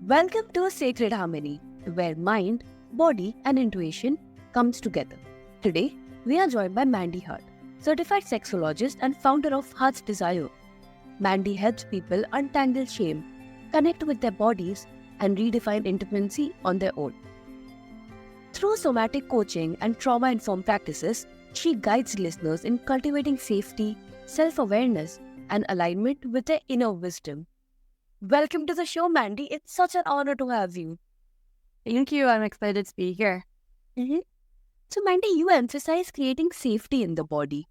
Welcome to a sacred harmony where mind, body, and intuition comes together. Today, we are joined by Mandy Hart, certified sexologist and founder of Heart's Desire. Mandy helps people untangle shame, connect with their bodies, and redefine intimacy on their own. Through somatic coaching and trauma-informed practices, she guides listeners in cultivating safety, self-awareness, and alignment with their inner wisdom. Welcome to the show, Mandy. It's such an honor to have you. Thank you. I'm excited to be here. So, Mandy, you emphasize creating safety in the body.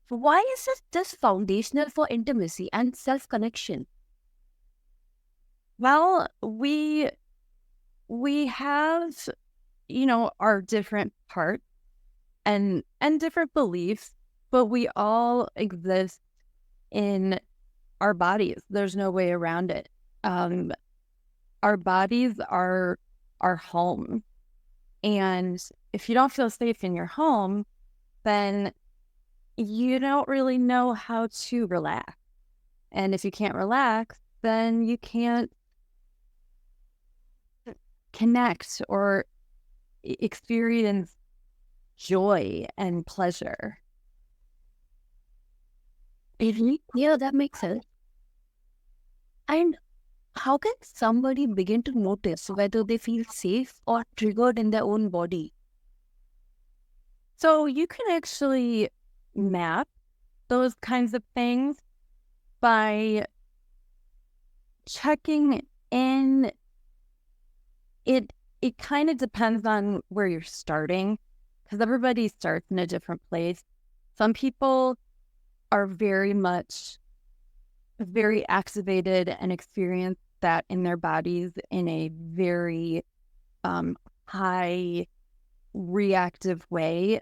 Why is this foundational for intimacy and self-connection? Well, we have, our different parts and different beliefs, but we all exist in our bodies. There's no way around it. Our bodies are our home. And if you don't feel safe in your home, then you don't really know how to relax. And if you can't relax, then you can't connect or experience joy and pleasure. Yeah, that makes sense. And how can somebody begin to notice whether they feel safe or triggered in their own body? So you can actually map those kinds of things by checking in. It kind of depends on where you're starting, because everybody starts in a different place. Some people are very activated and experience that in their bodies in a very high reactive way.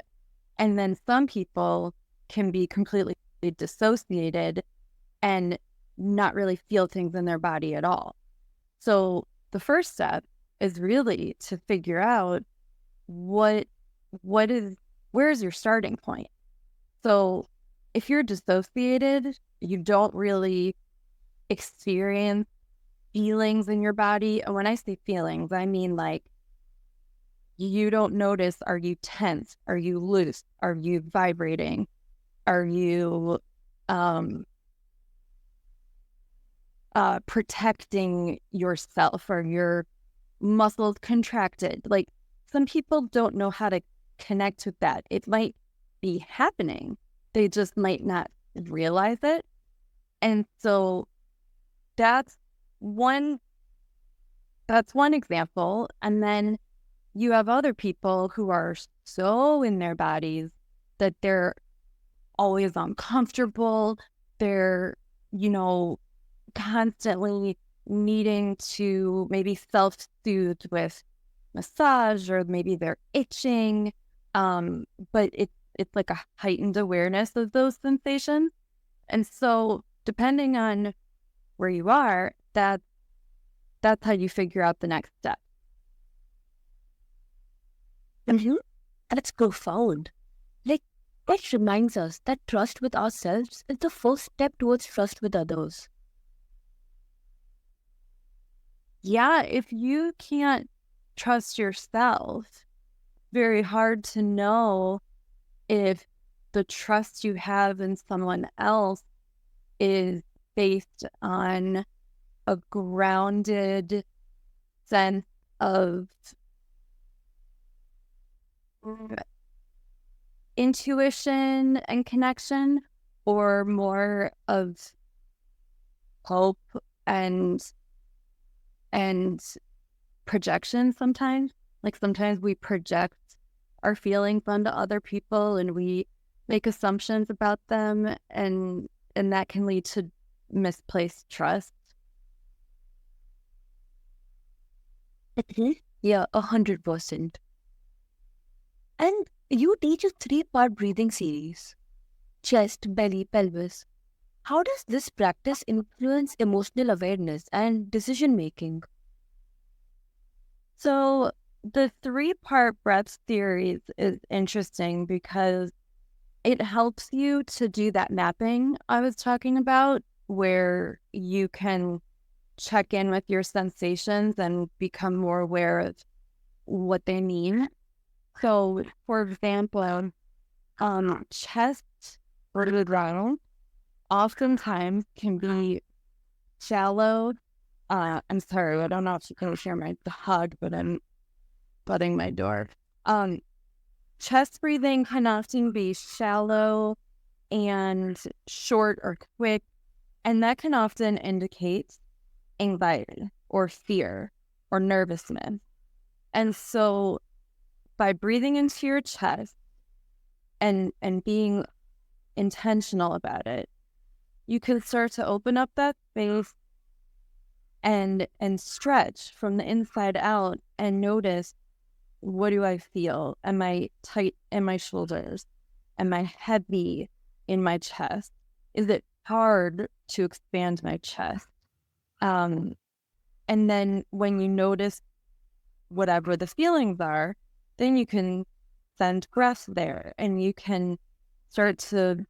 And then some people can be completely dissociated and not really feel things in their body at all. So the first step is really to figure out where's your starting point. So if you're dissociated, you don't really experience feelings in your body. And when I say feelings, I mean like you don't notice, are you tense? Are you loose? Are you vibrating? Are you protecting yourself? Are your muscles contracted? Like, some people don't know how to connect with that. It might be happening. They just might not realize it. And so that's one example. And then you have other people who are so in their bodies that they're always uncomfortable. They're, constantly needing to maybe self-soothe with massage, or maybe they're itching. But it's like a heightened awareness of those sensations. And so depending on where you are, that's how you figure out the next step. That's profound. Like, that reminds us that trust with ourselves is the first step towards trust with others. Yeah, if you can't trust yourself, very hard to know if the trust you have in someone else is based on a grounded sense of intuition and connection, or more of hope and projection. Sometimes we project our feelings onto other people and we make assumptions about them, and that can lead to misplaced trust. Yeah, 100%. And you teach a 3-part breathing series: chest, belly, pelvis. How does this practice influence emotional awareness and decision making? So the 3-part breath series is interesting because it helps you to do that mapping I was talking about, where you can check in with your sensations and become more aware of what they mean. So, for example, chest breathing oftentimes can be shallow. I'm sorry, I don't know if you can hear my dog, but I'm butting my door. Chest breathing can often be shallow and short or quick, and that can often indicate anxiety or fear or nervousness. And so by breathing into your chest and being intentional about it, you can start to open up that space and stretch from the inside out and notice, what do I feel? Am I tight in my shoulders? Am I heavy in my chest? Is it hard to expand my chest? And then when you notice whatever the feelings are, then you can send breath there, and you can start to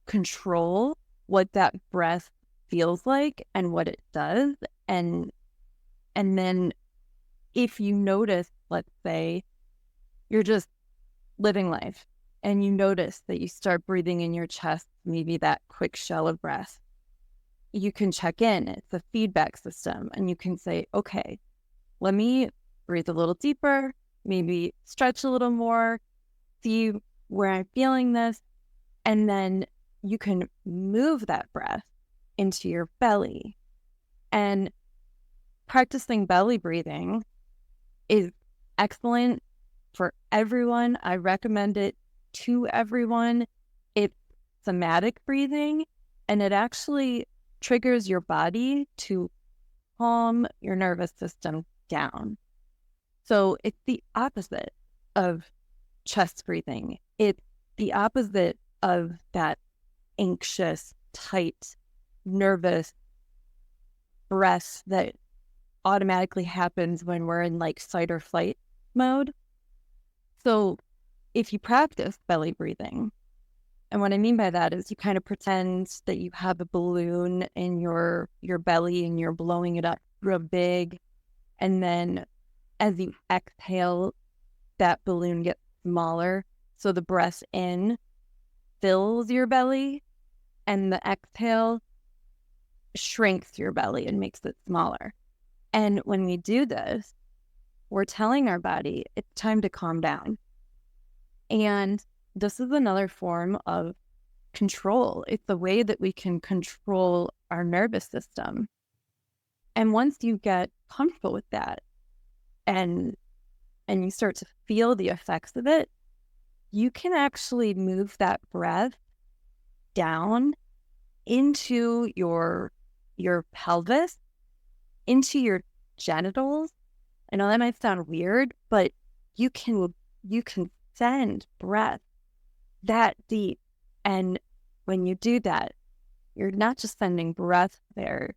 control what that breath feels like and what it does. And then if you notice, let's say you're just living life and you notice that you start breathing in your chest, maybe that quick shallow breath, you can check in. It's a feedback system, and you can say, okay, let me breathe a little deeper, maybe stretch a little more, see where I'm feeling this. And then you can move that breath into your belly. And practicing belly breathing is excellent for everyone. I recommend it to everyone. It's somatic breathing, and it actually triggers your body to calm your nervous system down. So it's the opposite of chest breathing. It's the opposite of that anxious, tight, nervous breath that automatically happens when we're in like fight or flight mode. So if you practice belly breathing, and what I mean by that is you kind of pretend that you have a balloon in your belly and you're blowing it up real big. And then as you exhale, that balloon gets smaller. So the breath in fills your belly, and the exhale shrinks your belly and makes it smaller. And when we do this, we're telling our body it's time to calm down. And this is another form of control. It's the way that we can control our nervous system. And once you get comfortable with that and you start to feel the effects of it, you can actually move that breath down into your pelvis, into your genitals. I know that might sound weird, but you can send breath that deep. And when you do that, you're not just sending breath there,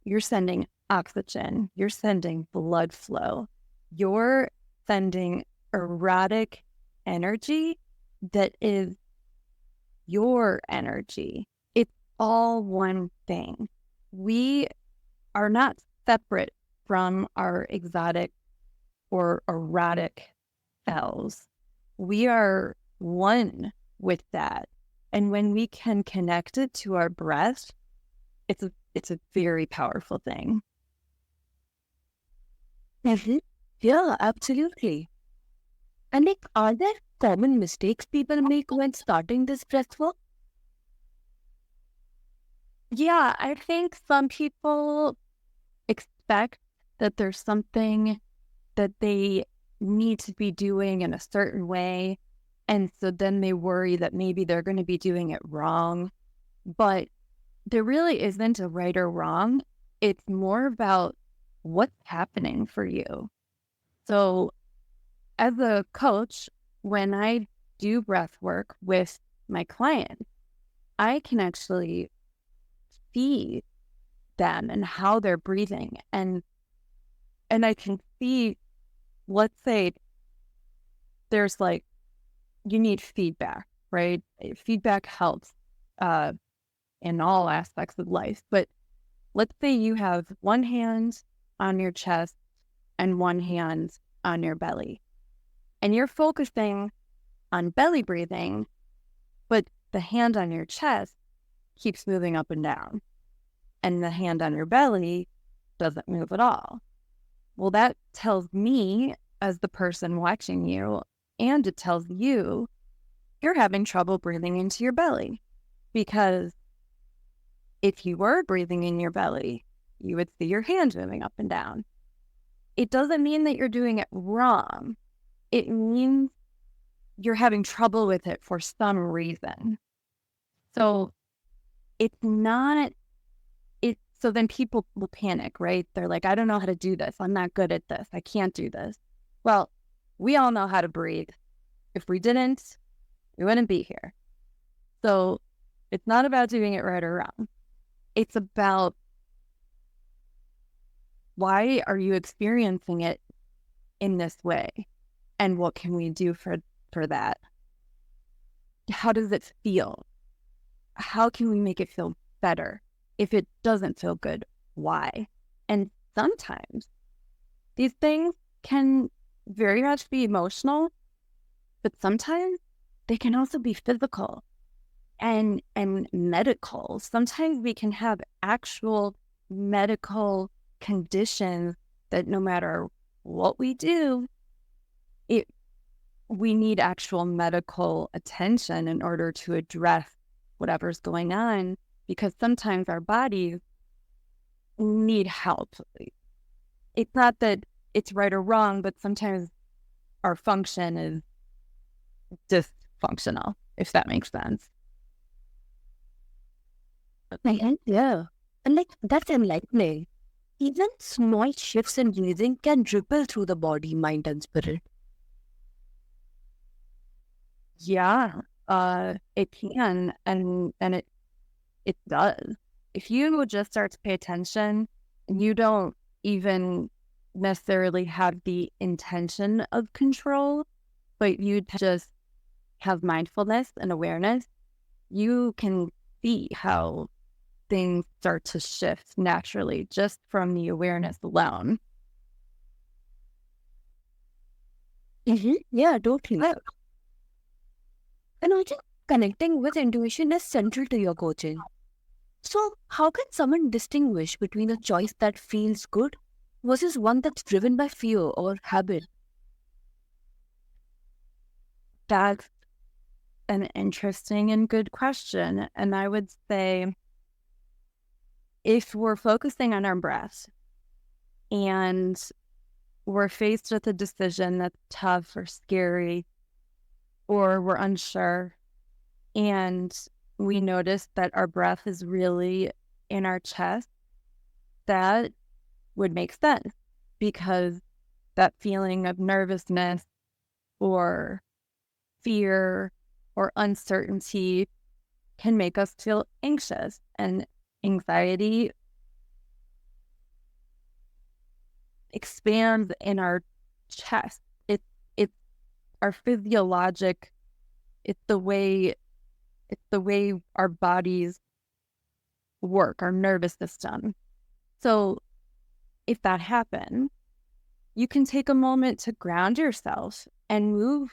you're sending oxygen, you're sending blood flow, you're sending erotic energy that is your energy. It's all one thing. We are not separate from our exotic or erotic selves. We are one with that. And when we can connect it to our breath, it's a very powerful thing. Mhm. Yeah, absolutely. And like, are there common mistakes people make when starting this breath work? Yeah, I think some people expect that there's something that they need to be doing in a certain way. And so then they worry that maybe they're going to be doing it wrong. But there really isn't a right or wrong. It's more about what's happening for you. So as a coach, when I do breath work with my clients, I can actually see them and how they're breathing. And I can see, let's say there's like, you need feedback, right? Feedback helps in all aspects of life. But let's say you have one hand on your chest and one hand on your belly, and you're focusing on belly breathing, but the hand on your chest keeps moving up and down, and the hand on your belly doesn't move at all. Well, that tells me as the person watching you, and it tells you you're having trouble breathing into your belly, because if you were breathing in your belly, you would see your hand moving up and down. It doesn't mean that you're doing it wrong. It means you're having trouble with it for some reason. So it's not, so then people will panic, right? They're like, I don't know how to do this. I'm not good at this. I can't do this. Well, we all know how to breathe. If we didn't, we wouldn't be here. So it's not about doing it right or wrong. It's about, why are you experiencing it in this way? And what can we do for that? How does it feel? How can we make it feel better? If it doesn't feel good, why? And sometimes these things can very much be emotional, but sometimes they can also be physical and medical. Sometimes we can have actual medical conditions that no matter what we do, we need actual medical attention in order to address whatever's going on, because sometimes our bodies need help. It's not that it's right or wrong, but sometimes our function is dysfunctional, if that makes sense. Yeah. And that's enlightening. Even small shifts in breathing can ripple through the body, mind, and spirit. Yeah, it can, and it does. If you just start to pay attention, and you don't even necessarily have the intention of control, but you just have mindfulness and awareness, you can see how things start to shift naturally just from the awareness alone. Yeah, totally. And I think connecting with intuition is central to your coaching. So, how can someone distinguish between a choice that feels good versus one that's driven by fear or habit? That's an interesting and good question. And I would say, if we're focusing on our breath and we're faced with a decision that's tough or scary, or we're unsure, and we notice that our breath is really in our chest, that would make sense, because that feeling of nervousness or fear or uncertainty can make us feel anxious, and anxiety expands in our chest. It's our physiologic, it's the way our bodies work, our nervous system. So if that happens, you can take a moment to ground yourself and move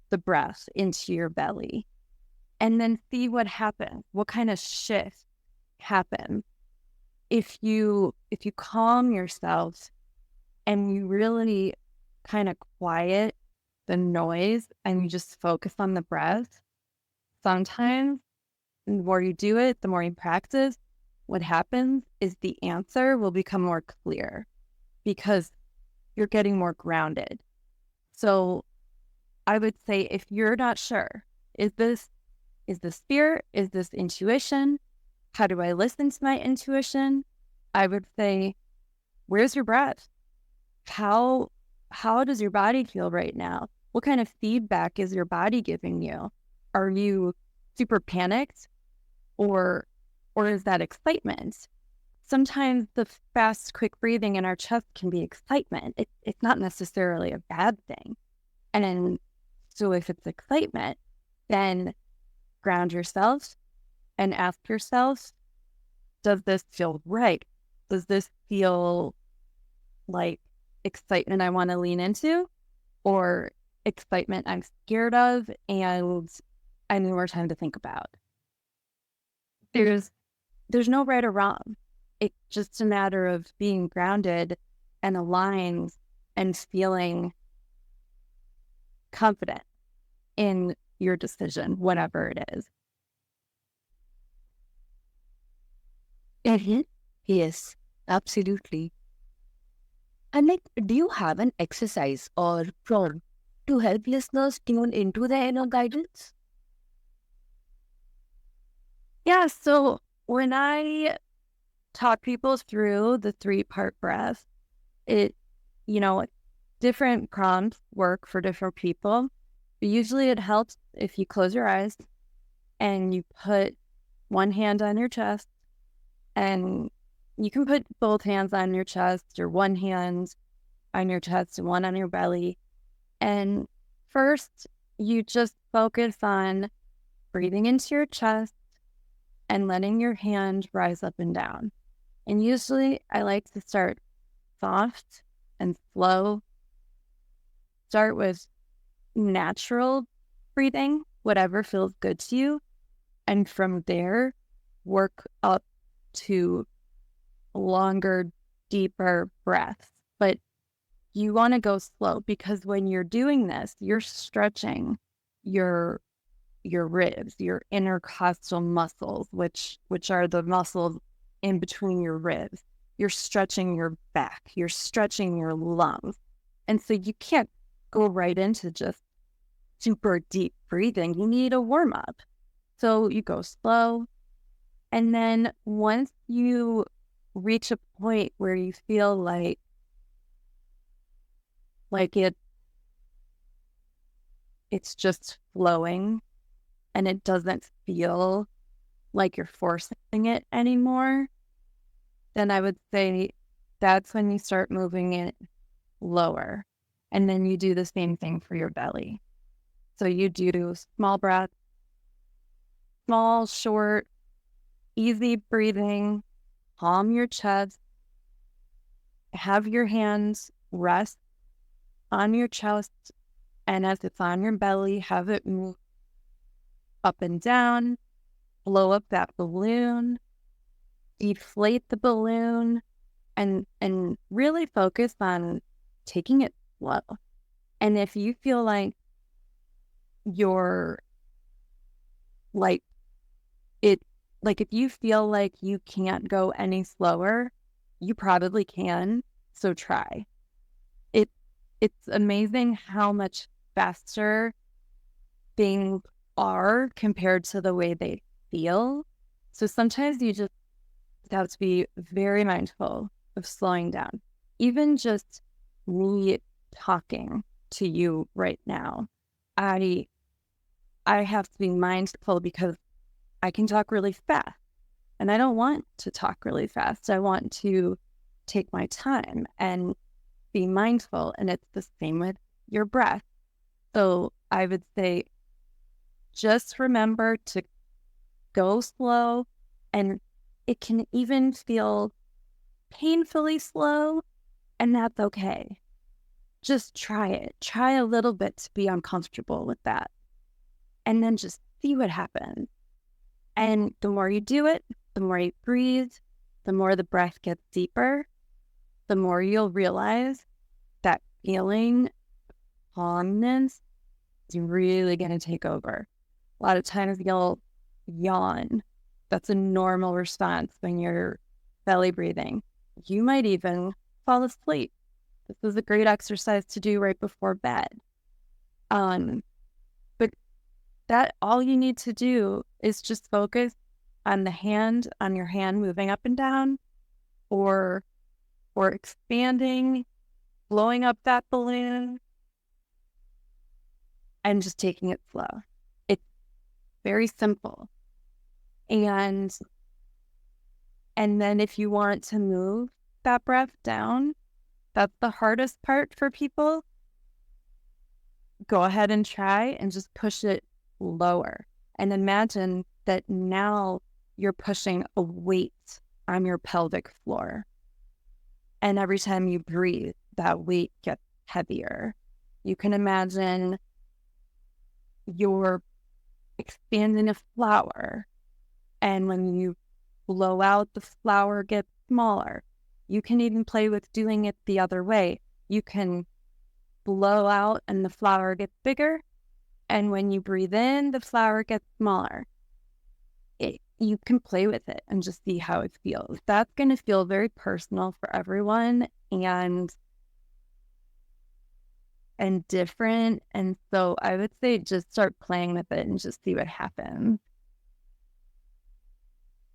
the breath into your belly, and then see what happens, what kind of shift happens. If you calm yourself and you really kind of quiet the noise and you just focus on the breath, sometimes the more you do it, the more you practice, what happens is the answer will become more clear, because you're getting more grounded. So I would say, if you're not sure, is this fear? Is this intuition? How do I listen to my intuition? I would say, where's your breath? How does your body feel right now? What kind of feedback is your body giving you? Are you super panicked, or is that excitement? Sometimes the fast, quick breathing in our chest can be excitement. It's not necessarily a bad thing. And then, so if it's excitement, then ground yourself and ask yourself, does this feel right? Does this feel like excitement I want to lean into, or excitement I'm scared of and I need more time to think about? There's no right or wrong. It's just a matter of being grounded and aligned and feeling confident in your decision, whatever it is. Mhm. Yes, absolutely. And like, do you have an exercise or prompt to help listeners tune into their inner guidance? Yeah, so when I talk people through the 3-part breath, it, you know, different prompts work for different people. But usually it helps if you close your eyes and you put one hand on your chest, and you can put both hands on your chest or one hand on your chest and one on your belly. And first, you just focus on breathing into your chest and letting your hand rise up and down. And usually I like to start soft and slow. Start with natural breathing, whatever feels good to you. And from there, work up to longer, deeper breaths. But you want to go slow, because when you're doing this, you're stretching your ribs, your intercostal muscles, which are the muscles in between your ribs. You're stretching your back, you're stretching your lungs. And so you can't go right into just super deep breathing. You need a warm up. So you go slow. And then once you reach a point where you feel like it's just flowing and it doesn't feel like you're forcing it anymore, then I would say that's when you start moving it lower. And then you do the same thing for your belly. So you do small breaths, small, short, easy breathing, calm your chest, have your hands rest on your chest, and as it's on your belly, have it move up and down, blow up that balloon, deflate the balloon, and really focus on taking it slow. And if you feel like you're like it, like if you feel like you can't go any slower, you probably can. So try. It's amazing how much faster things are compared to the way they feel. So sometimes you just have to be very mindful of slowing down. Even just me talking to you right now, I have to be mindful because I can talk really fast, and I don't want to talk really fast. I want to take my time and be mindful. And it's the same with your breath. So I would say just remember to go slow, and it can even feel painfully slow, and that's okay. Just try it. Try a little bit to be uncomfortable with that, and then just see what happens. And the more you do it, the more you breathe, the more the breath gets deeper, the more you'll realize that feeling calmness is really going to take over. A lot of times you'll yawn. That's a normal response when you're belly breathing. You might even fall asleep. This is a great exercise to do right before bed. But that all you need to do is just focus on your hand moving up and down, or expanding, blowing up that balloon, and just taking it slow. It's very simple. And then if you want to move that breath down, that's the hardest part for people. Go ahead and try and just push it lower. And imagine that now you're pushing a weight on your pelvic floor. And every time you breathe, that weight gets heavier. You can imagine you're expanding a flower, and when you blow out, the flower gets smaller. You can even play with doing it the other way. You can blow out and the flower gets bigger, and when you breathe in, the flower gets smaller. You can play with it and just see how it feels. That's going to feel very personal for everyone and different. And so I would say just start playing with it and just see what happens.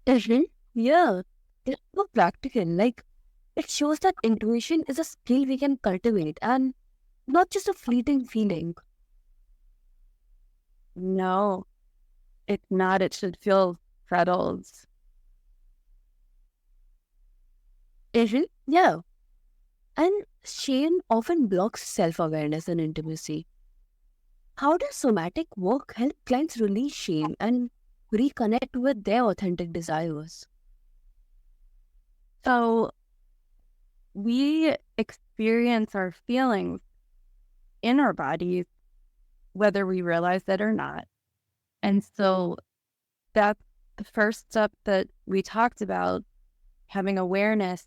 Yeah, it's so practical. Like, it shows that intuition is a skill we can cultivate and not just a fleeting feeling. No, it's not. It should feel settled. Yeah. And shame often blocks self awareness and intimacy. How does somatic work help clients release shame and reconnect with their authentic desires? So we experience our feelings in our bodies, whether we realize it or not. And so that's the first step that we talked about, having awareness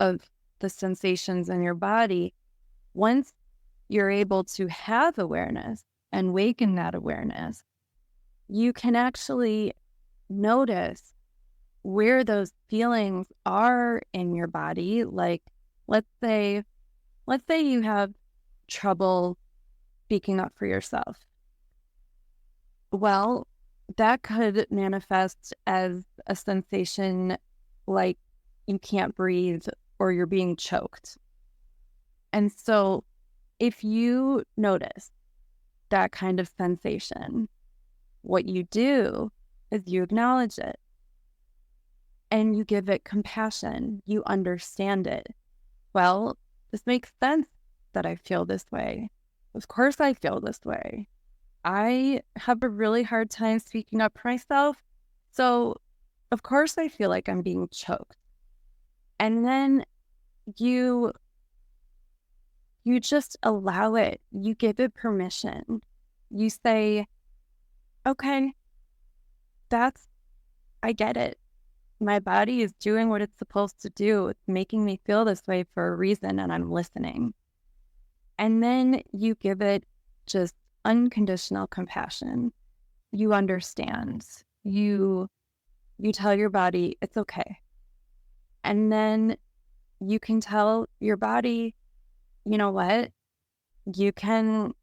of the sensations in your body. Once you're able to have awareness and waken that awareness, you can actually notice where those feelings are in your body. Like, let's say you have trouble speaking up for yourself. Well, that could manifest as a sensation like you can't breathe or you're being choked. And so if you notice that kind of sensation, what you do is you acknowledge it and you give it compassion. You understand it. Well, this makes sense that I feel this way. Of course I feel this way. I have a really hard time speaking up for myself. So of course I feel like I'm being choked. And then you just allow it. You give it permission. You say, okay, I get it. My body is doing what it's supposed to do. It's making me feel this way for a reason, and I'm listening. And then you give it just unconditional compassion. You understand. You tell your body it's okay. And then you can tell your body, you know what? You can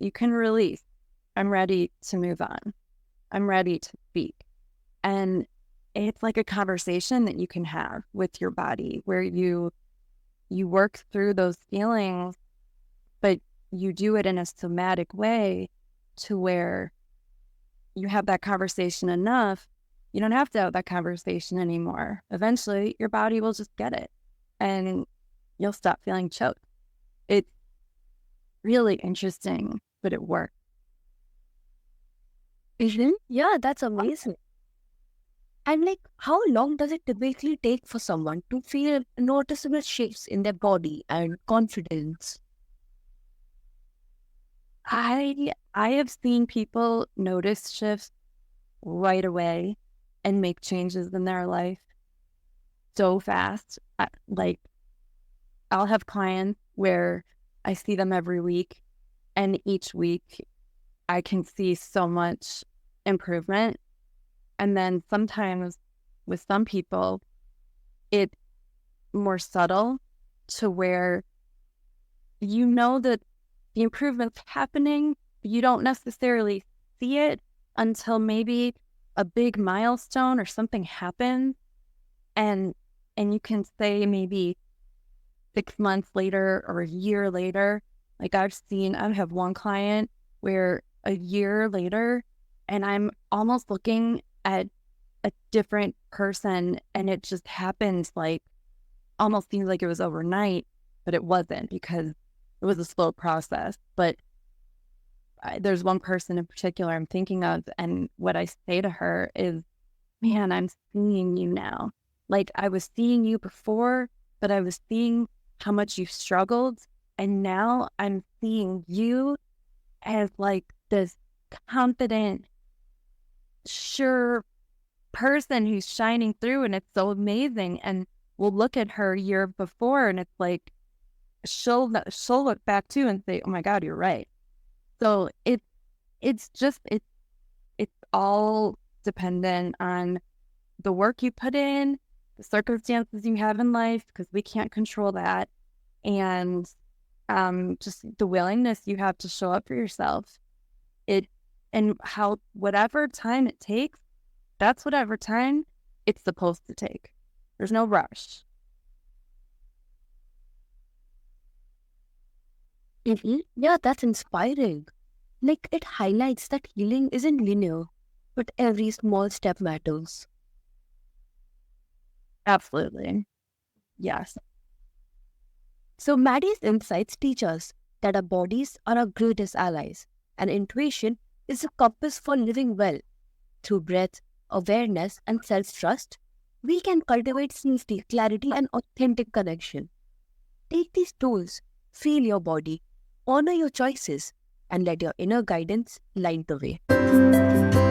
release. I'm ready to move on. I'm ready to speak. And it's like a conversation that you can have with your body where you work through those feelings, but you do it in a somatic way to where you have that conversation enough. You don't have to have that conversation anymore. Eventually, your body will just get it and you'll stop feeling choked. It's really interesting, but it works. Yeah, that's amazing. And like, how long does it typically take for someone to feel noticeable shifts in their body and confidence? I have seen people notice shifts right away and make changes in their life so fast. Like, I'll have clients where I see them every week, and each week I can see so much improvement. And then sometimes with some people, it's more subtle to where you know that the improvement's happening, but you don't necessarily see it until maybe a big milestone or something happens. And you can say maybe 6 months later or a year later, like I have one client where a year later, and I'm almost looking at a different person, and it just happens like almost seems like it was overnight, but it wasn't because it was a slow process. But there's one person in particular I'm thinking of, and what I say to her is, man, I'm seeing you now. Like I was seeing you before, but I was seeing how much you struggled. And now I'm seeing you as like this confident, sure person who's shining through, and it's so amazing. And we'll look at her year before and it's like, she'll look back too and say, oh my God, you're right. So it's all dependent on the work you put in, the circumstances you have in life, because we can't control that, and just the willingness you have to show up for yourself. And how whatever time it takes, that's whatever time it's supposed to take. There's no rush. Yeah, that's inspiring. Like, it highlights that healing isn't linear, but every small step matters. Absolutely. Yes. So, Maddie's insights teach us that our bodies are our greatest allies, and intuition is a compass for living well. Through breath, awareness, and self trust, we can cultivate safety, clarity, and authentic connection. Take these tools, feel your body, honor your choices, and let your inner guidance light the way.